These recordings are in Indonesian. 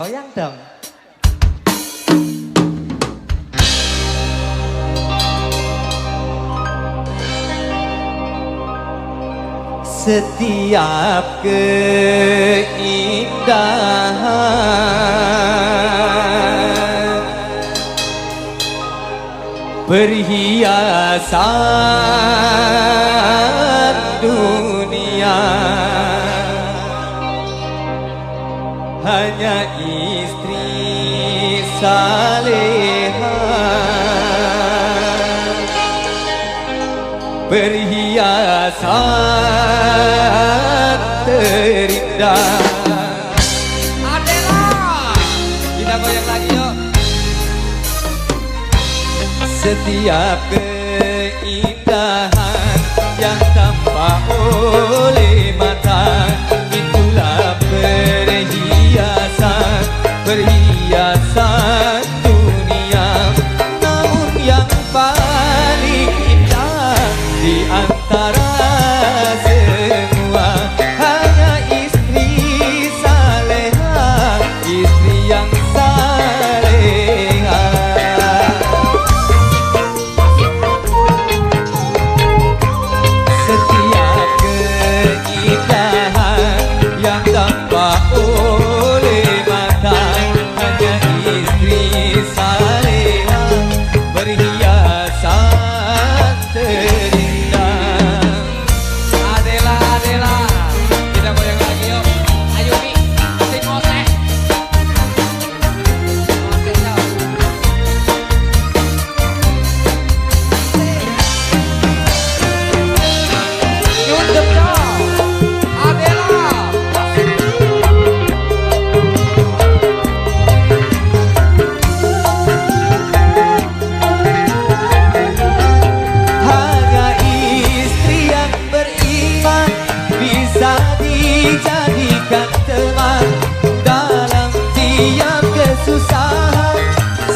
Goyang dong. Setiap keindahan perhiasan dunia hanya istri saleha perhiasan terindah. Adela, kita goyang lagi yuk. Setiap keindahan yang tampak oleh mata itulah perhiasan, perhiasan dunia. Namun yang paling indah di antara semua hanya istri saleha, istri yang saleha. Setiap keindahan yang tampak oleh mata hanya istri saleha, perhiasan terindah. Adela, Adela, kita goyang lagi yuk. Ayo Mi, sing ngoseh. Ngoseh dong. Nyundep dong. Adela. Hanya istri yang beriman bisa dijadikan teman dalam tiap kesusahan,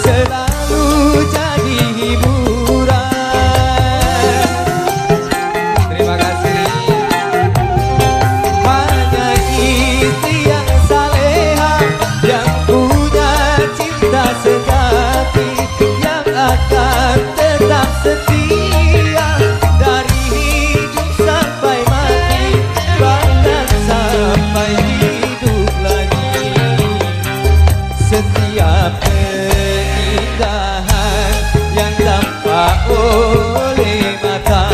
selalu jadi hiburan. Terima kasih. Hanya istri yang saleha yang punya cinta sejati yang akan tetap setia dari hidup sampai mati, bahkan sampai hidup lagi. Setiap keindahan yang tampak oleh mata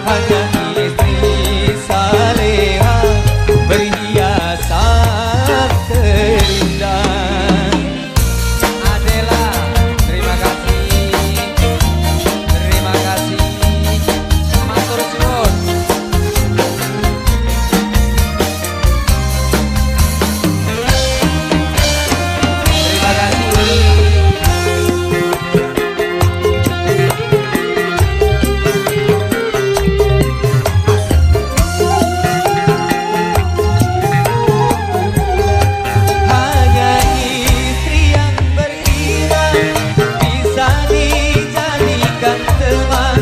hanya istri saleha, perhiasan terindah. Adela, terima kasih. Terima kasih. Matur suwun. Terima kasih. Hanya istri yang beriman bisa dijadikan teman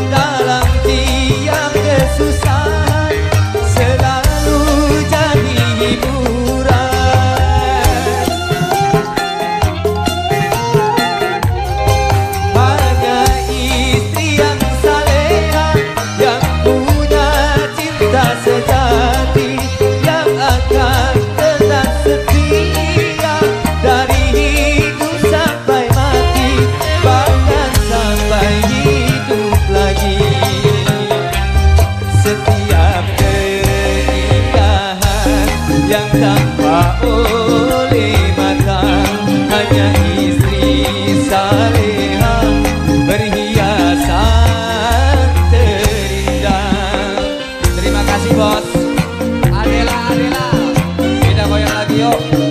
dalam tiap kesusahan, selalu jadi hiburan. Hanya istri yang saleha yang punya cinta sejati yang akan tetap setia dari hidup sampai mati, bahkan sampai hidup lagi. Setiap keindahan yang tampak oleh mata hanya istri saleha, perhiasan terindah. Terima kasih bos. Adela, Adela, kita goyang lagi yuk.